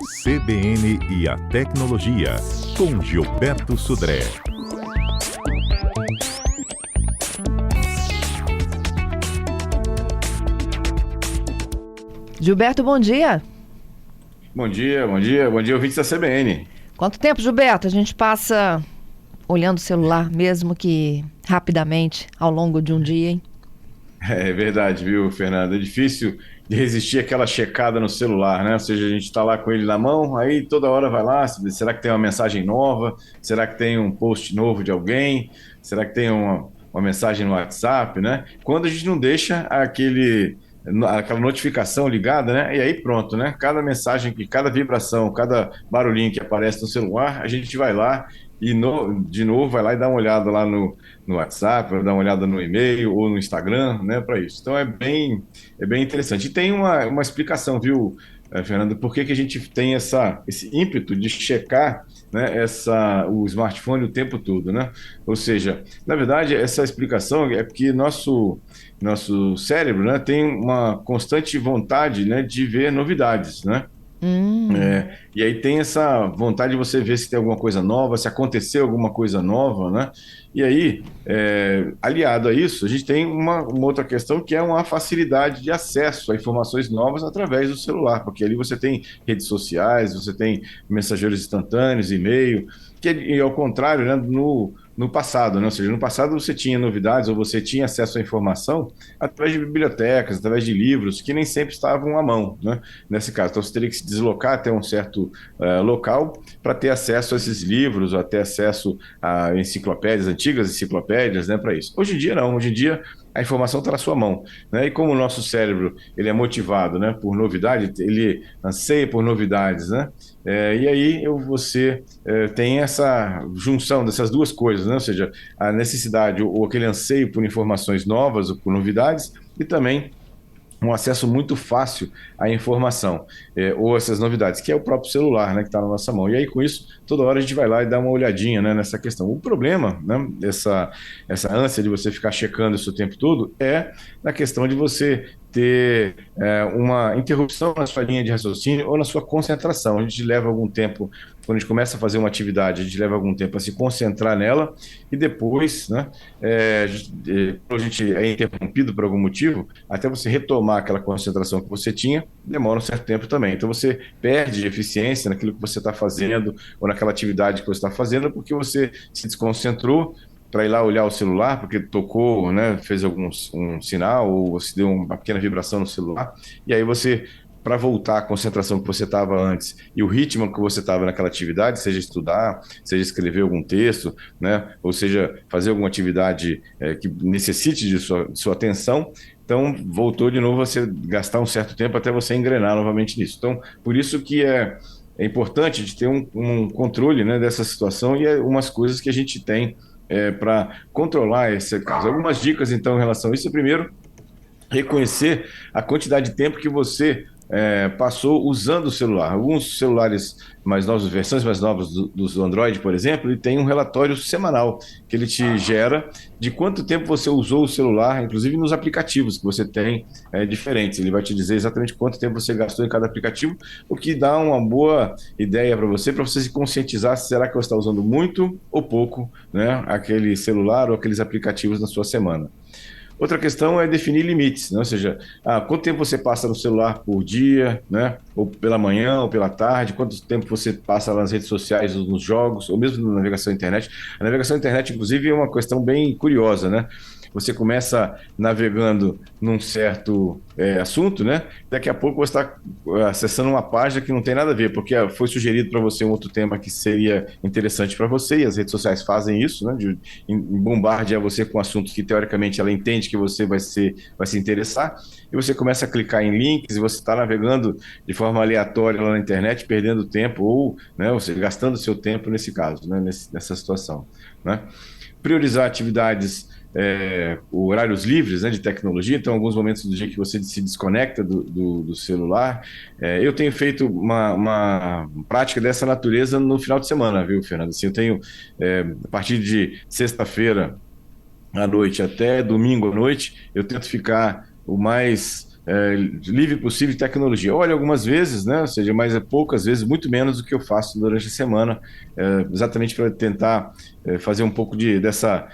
CBN e a Tecnologia, com Gilberto Sudré. Gilberto, bom dia. Bom dia, ouvintes da CBN. Quanto tempo, Gilberto, a gente passa olhando o celular, mesmo que rapidamente, ao longo de um dia, hein? É verdade, viu, Fernanda? É difícil de resistir àquela checada no celular, né? Ou seja, a gente está lá com ele na mão, aí toda hora vai lá, será que tem uma mensagem nova? Será que tem um post novo de alguém? Será que tem uma mensagem no WhatsApp, né? Quando a gente não deixa aquela notificação ligada, né? E aí pronto, né? Cada mensagem, cada vibração, cada barulhinho que aparece no celular, a gente vai lá e de novo vai lá e dá uma olhada lá no WhatsApp, vai dar uma olhada no e-mail ou no Instagram, né? Para isso. Então é bem interessante. E tem uma explicação, viu, Fernando, por que a gente tem esse ímpeto de checar, né, o smartphone o tempo todo, né? Ou seja, na verdade, essa explicação é porque nosso cérebro, né, tem uma constante vontade, né, de ver novidades, né? E aí tem essa vontade de você ver se tem alguma coisa nova, se aconteceu alguma coisa nova, né? E aí, aliado a isso, a gente tem uma outra questão que é uma facilidade de acesso a informações novas através do celular, porque ali você tem redes sociais, você tem mensageiros instantâneos, e-mail, e ao contrário, né, no passado, né? Ou seja, no passado você tinha novidades ou você tinha acesso à informação através de bibliotecas, através de livros que nem sempre estavam à mão, né? Nesse caso, então você teria que se deslocar até um certo local para ter acesso a esses livros, ou ter acesso a enciclopédias, antigas enciclopédias, né, para isso. Hoje em dia não, hoje em dia a informação está na sua mão, né? E como o nosso cérebro ele é motivado, né, por novidade, ele anseia por novidades, né? E aí você tem essa junção dessas duas coisas, né? Ou seja, a necessidade ou aquele anseio por informações novas ou por novidades e também um acesso muito fácil à informação, ou essas novidades, que é o próprio celular, né, que está na nossa mão. E aí, com isso, toda hora a gente vai lá e dá uma olhadinha, né, nessa questão. O problema, né, essa ânsia de você ficar checando isso o tempo todo, é na questão de você ter uma interrupção na sua linha de raciocínio ou na sua concentração. A gente leva algum tempo, quando a gente começa a fazer uma atividade, a gente leva algum tempo a se concentrar nela e depois, né, a gente é interrompido por algum motivo, até você retomar aquela concentração que você tinha, demora um certo tempo também. Então você perde eficiência naquilo que você está fazendo ou naquela atividade que você está fazendo porque você se desconcentrou para ir lá olhar o celular, porque tocou, né, fez um sinal ou você deu uma pequena vibração no celular, e aí você, para voltar à concentração que você estava antes e o ritmo que você estava naquela atividade, seja estudar, seja escrever algum texto, né, ou seja, fazer alguma atividade que necessite de sua atenção, então voltou de novo a você gastar um certo tempo até você engrenar novamente nisso. Então, por isso que é importante de ter um controle, né, dessa situação e umas coisas que a gente tem para controlar esse caso. Algumas dicas, então, em relação a isso. Primeiro, reconhecer a quantidade de tempo que você passou usando o celular. Alguns celulares mais novos, versões mais novas do Android, por exemplo, ele tem um relatório semanal que ele te gera de quanto tempo você usou o celular, inclusive nos aplicativos que você tem diferentes. Ele vai te dizer exatamente quanto tempo você gastou em cada aplicativo, o que dá uma boa ideia para você se conscientizar se será que você está usando muito ou pouco, né, aquele celular ou aqueles aplicativos na sua semana. Outra questão é definir limites, né? Ou seja, quanto tempo você passa no celular por dia, né? Ou pela manhã, ou pela tarde, quanto tempo você passa lá nas redes sociais, ou nos jogos, ou mesmo na navegação internet. A navegação internet, inclusive, é uma questão bem curiosa, né? Você começa navegando num certo assunto, né? Daqui a pouco você está acessando uma página que não tem nada a ver, porque foi sugerido para você um outro tema que seria interessante para você, e as redes sociais fazem isso, né? De bombardear você com assuntos que, teoricamente, ela entende que você vai se interessar, e você começa a clicar em links, e você está navegando de forma aleatória lá na internet, perdendo tempo, ou, né, ou seja, gastando seu tempo nesse caso, né? Nessa situação, né? Priorizar atividades horários livres, né, de tecnologia, então alguns momentos do dia que você se desconecta do celular. Eu tenho feito uma prática dessa natureza no final de semana, viu, Fernando? Assim, eu tenho, a partir de sexta-feira à noite até domingo à noite, eu tento ficar o mais livre possível de tecnologia. Olha, algumas vezes, né? Ou seja, mas poucas vezes, muito menos do que eu faço durante a semana, exatamente para tentar fazer um pouco dessa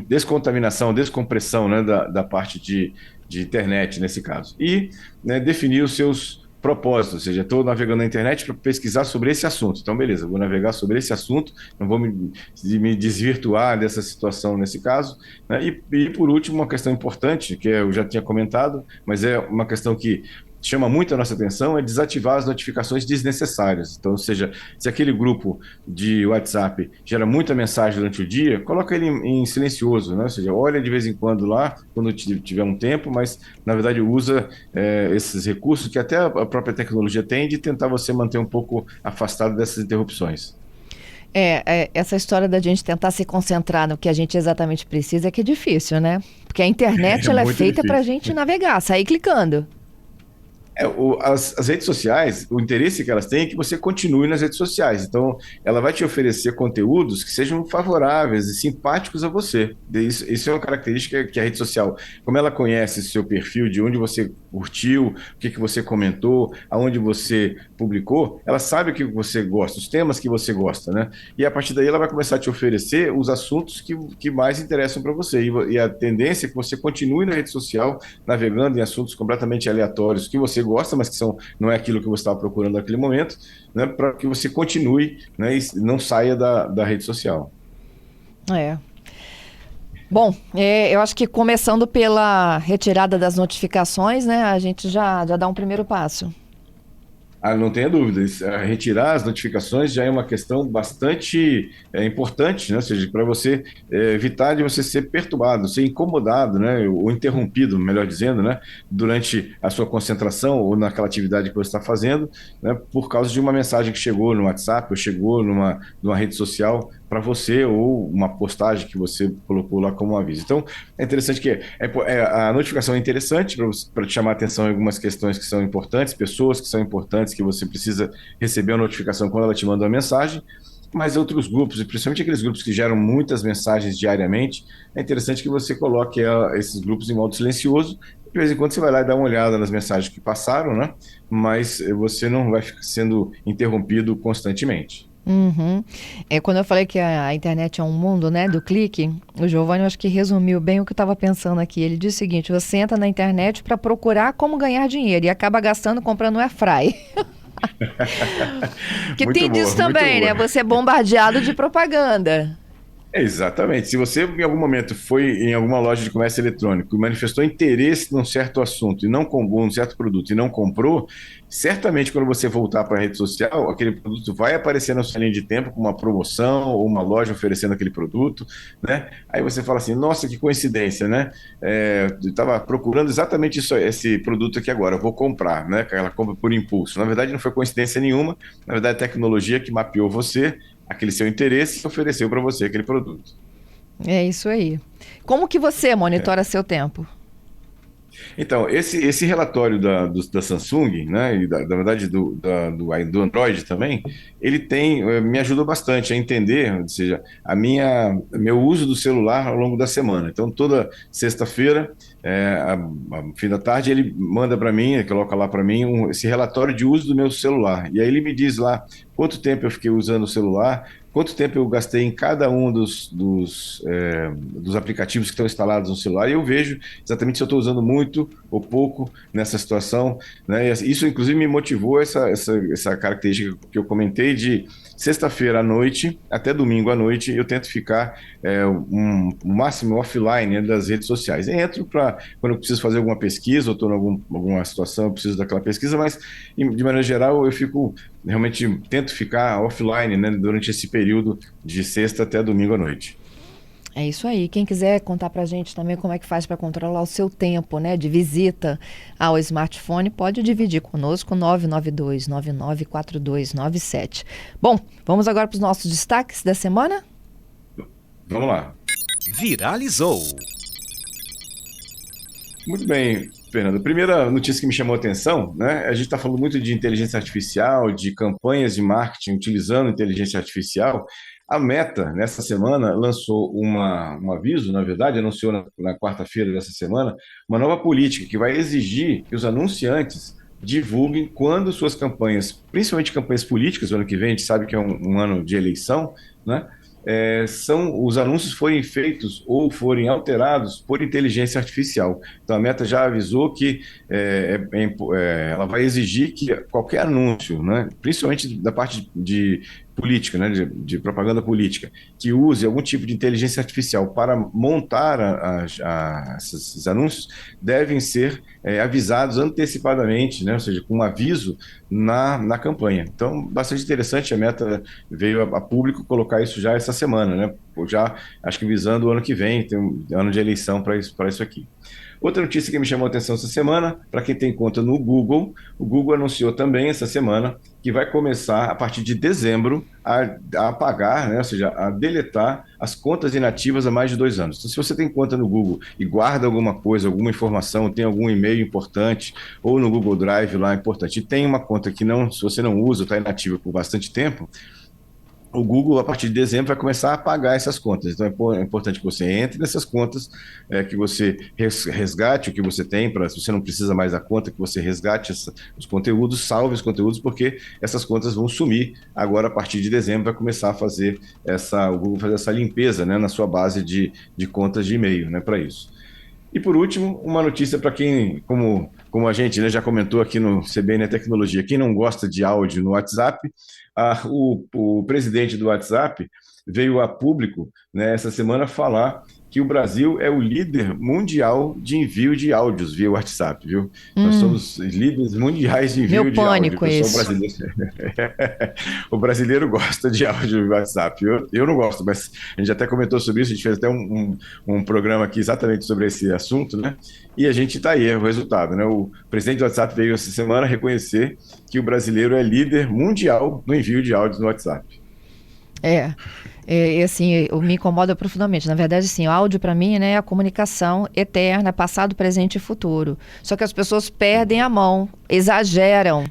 descontaminação, descompressão, né, da parte de internet, nesse caso. E, né, definir os seus propósitos, ou seja, estou navegando na internet para pesquisar sobre esse assunto. Então, beleza, vou navegar sobre esse assunto, não vou me desvirtuar dessa situação nesse caso, né? E, por último, uma questão importante, que eu já tinha comentado, mas é uma questão que chama muito a nossa atenção, é desativar as notificações desnecessárias. Então, ou seja, se aquele grupo de WhatsApp gera muita mensagem durante o dia, coloca ele em silencioso, né? Ou seja, olha de vez em quando lá, quando tiver um tempo, mas na verdade usa esses recursos que até a própria tecnologia tem de tentar você manter um pouco afastado dessas interrupções. Essa história da gente tentar se concentrar no que a gente exatamente precisa é que é difícil, né? Porque a internet ela é muito feita para a difícil. gente navegar, sair clicando. As redes sociais, o interesse que elas têm é que você continue nas redes sociais. Então, ela vai te oferecer conteúdos que sejam favoráveis e simpáticos a você. Isso é uma característica que a rede social, como ela conhece seu perfil, de onde você curtiu, o que você comentou, aonde você publicou, ela sabe o que você gosta, os temas que você gosta, né? E a partir daí ela vai começar a te oferecer os assuntos que mais interessam para você. E a tendência é que você continue na rede social navegando em assuntos completamente aleatórios que você gosta, mas que não é aquilo que você estava procurando naquele momento, né, para que você continue, né, e não saia da rede social. Bom, eu acho que começando pela retirada das notificações, né, a gente já dá um primeiro passo. Não tenha dúvida, retirar as notificações já é uma questão bastante importante, né? Ou seja, para você evitar de você ser perturbado, ser incomodado, né? Ou interrompido, melhor dizendo, né? Durante a sua concentração ou naquela atividade que você está fazendo, né? Por causa de uma mensagem que chegou no WhatsApp ou chegou numa rede social para você, ou uma postagem que você colocou lá como aviso. Então, é interessante que a notificação é interessante para te chamar a atenção em algumas questões que são importantes, pessoas que são importantes, que você precisa receber a notificação quando ela te manda uma mensagem, mas outros grupos, e principalmente aqueles grupos que geram muitas mensagens diariamente, é interessante que você coloque esses grupos em modo silencioso. De vez em quando você vai lá e dá uma olhada nas mensagens que passaram, né? Mas você não vai ficar sendo interrompido constantemente. Uhum. Quando eu falei que a internet é um mundo, né, do clique, o Giovanni, eu acho que resumiu bem o que eu estava pensando aqui. Ele diz o seguinte: você entra na internet para procurar como ganhar dinheiro e acaba gastando comprando um airfry. Que Muito tem boa, disso muito também, né? boa. Você é bombardeado de propaganda. Exatamente. Se você em algum momento foi em alguma loja de comércio eletrônico e manifestou interesse num certo assunto e não comprou um certo produto e não comprou, certamente quando você voltar para a rede social, aquele produto vai aparecer na sua linha de tempo com uma promoção ou uma loja oferecendo aquele produto, né? Aí você fala assim: nossa, que coincidência, né? Eu estava procurando exatamente esse produto aqui agora, eu vou comprar, né? Aquela compra por impulso. Na verdade, não foi coincidência nenhuma. Na verdade, a tecnologia que mapeou você, aquele seu interesse, e ofereceu para você aquele produto. É isso aí. Como que você monitora seu tempo? Então, esse relatório da Samsung, né, e na verdade do Android também, ele me ajuda bastante a entender, ou seja, meu uso do celular ao longo da semana. Então, toda sexta-feira, fim da tarde, ele manda para mim, ele coloca lá para mim esse relatório de uso do meu celular. E aí ele me diz lá quanto tempo eu fiquei usando o celular, quanto tempo eu gastei em cada um dos aplicativos que estão instalados no celular, e eu vejo exatamente se eu estou usando muito ou pouco nessa situação, né? E isso, inclusive, me motivou essa característica que eu comentei de sexta-feira à noite até domingo à noite, eu tento ficar o máximo offline, né, das redes sociais. Eu entro quando eu preciso fazer alguma pesquisa, ou estou em alguma situação, eu preciso daquela pesquisa, mas, de maneira geral, eu realmente tento ficar offline, né, durante esse período de sexta até domingo à noite. É isso aí. Quem quiser contar pra gente também como é que faz para controlar o seu tempo, né, de visita ao smartphone, pode dividir conosco, 992994297. Bom, vamos agora para os nossos destaques da semana? Vamos lá. Viralizou. Muito bem. Fernando. A primeira notícia que me chamou a atenção, né? A gente está falando muito de inteligência artificial, de campanhas de marketing utilizando inteligência artificial. A Meta, nessa semana, lançou um aviso, na verdade, anunciou na quarta-feira dessa semana, uma nova política que vai exigir que os anunciantes divulguem quando suas campanhas, principalmente campanhas políticas, o ano que vem, a gente sabe que é um ano de eleição, né? Os anúncios forem feitos ou forem alterados por inteligência artificial. Então, a Meta já avisou que ela vai exigir que qualquer anúncio, né, principalmente da parte de política, né, de propaganda política, que use algum tipo de inteligência artificial para montar esses anúncios, devem ser avisados antecipadamente, né, ou seja, com um aviso na campanha. Então, bastante interessante, a Meta veio a público colocar isso já essa semana, né? Já acho que visando o ano que vem, tem um ano de eleição para isso aqui. Outra notícia que me chamou a atenção essa semana, para quem tem conta no Google, o Google anunciou também essa semana que vai começar, a partir de dezembro, a apagar, né, ou seja, a deletar as contas inativas há mais de 2 anos. Então, se você tem conta no Google e guarda alguma coisa, alguma informação, tem algum e-mail importante, ou no Google Drive lá importante, e tem uma conta que se você não usa, está inativa por bastante tempo, o Google, a partir de dezembro, vai começar a apagar essas contas. Então, é importante que você entre nessas contas, que você resgate o que você tem, se você não precisa mais da conta, que você resgate os conteúdos, salve os conteúdos, porque essas contas vão sumir. Agora, a partir de dezembro, vai começar a fazer o Google fazer essa limpeza, né, na sua base de contas de e-mail, né, para isso. E por último, uma notícia para quem, como a gente, né, já comentou aqui no CBN Tecnologia, quem não gosta de áudio no WhatsApp, o presidente do WhatsApp veio a público, né, essa semana falar que o Brasil é o líder mundial de envio de áudios via WhatsApp, viu? Nós somos líderes mundiais de envio de áudio. Meu pânico isso. O brasileiro gosta de áudio via WhatsApp. Eu não gosto, mas a gente até comentou sobre isso, a gente fez até um programa aqui exatamente sobre esse assunto, né? E a gente está aí, é o resultado, né? O presidente do WhatsApp veio essa semana reconhecer que o brasileiro é líder mundial no envio de áudios no WhatsApp. Assim, me incomoda profundamente. Na verdade, assim, o áudio para mim, né, é a comunicação eterna, passado, presente e futuro. Só que as pessoas perdem a mão, exageram.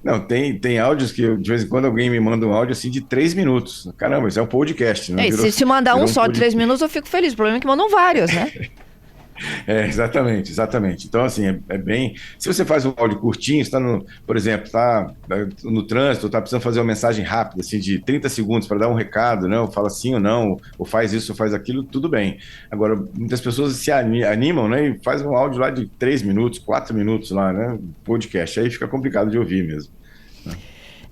Não, tem áudios que de vez em quando alguém me manda um áudio assim de 3 minutos. Caramba, isso é um podcast, né? Se mandar um só de 3 minutos, eu fico feliz. O problema é que mandam vários, né? Exatamente. Então, assim, é bem... Se você faz um áudio curtinho, está por exemplo, está no trânsito, está precisando fazer uma mensagem rápida, assim, de 30 segundos para dar um recado, né? Ou fala sim ou não, ou faz isso ou faz aquilo, tudo bem. Agora, muitas pessoas se animam, né? E fazem um áudio lá de 3 minutos, 4 minutos lá, né? Podcast. Aí fica complicado de ouvir mesmo.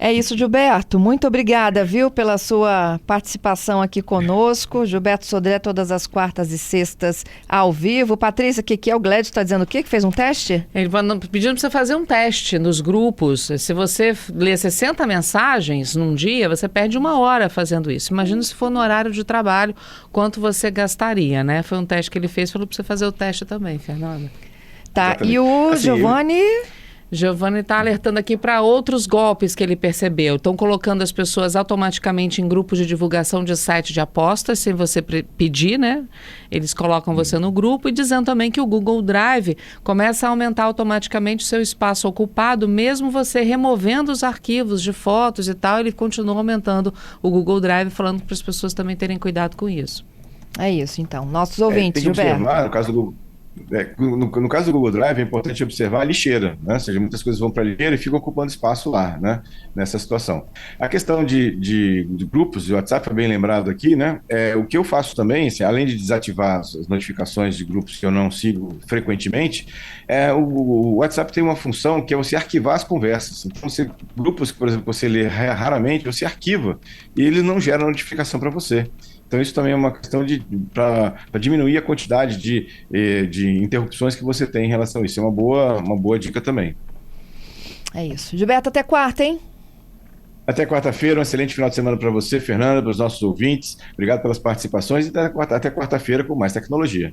É isso, Gilberto. Muito obrigada, viu, pela sua participação aqui conosco. Gilberto Sodré, todas as quartas e sextas ao vivo. Patrícia, o Glédio está dizendo o quê? Que fez um teste? Ele pedindo para você fazer um teste nos grupos. Se você ler 60 mensagens num dia, você perde 1 hora fazendo isso. Imagina se for no horário de trabalho, quanto você gastaria, né? Foi um teste que ele fez, falou para você fazer o teste também, Fernanda. Tá, Exatamente. E o Giovanni... Giovanni está alertando aqui para outros golpes que ele percebeu. Estão colocando as pessoas automaticamente em grupos de divulgação de site de apostas, sem você pedir, né? Eles colocam você no grupo e dizendo também que o Google Drive começa a aumentar automaticamente o seu espaço ocupado, mesmo você removendo os arquivos de fotos e tal, ele continua aumentando o Google Drive, falando para as pessoas também terem cuidado com isso. É isso, então. Nossos ouvintes, Gilberto. No caso do No caso do Google Drive, é importante observar a lixeira, né? Ou seja, muitas coisas vão para a lixeira e ficam ocupando espaço lá, né? Nessa situação. A questão de grupos de WhatsApp, é bem lembrado aqui, né? O que eu faço também, assim, além de desativar as notificações de grupos que eu não sigo frequentemente, o WhatsApp tem uma função que é você arquivar as conversas. Então, grupos que, por exemplo, você lê raramente, você arquiva e ele não gera notificação para você. Então, isso também é uma questão para diminuir a quantidade de interrupções que você tem em relação a isso. É uma boa dica também. É isso. Gilberto, até quarta, hein? Até quarta-feira, um excelente final de semana para você, Fernanda, para os nossos ouvintes. Obrigado pelas participações e até quarta-feira com mais tecnologia.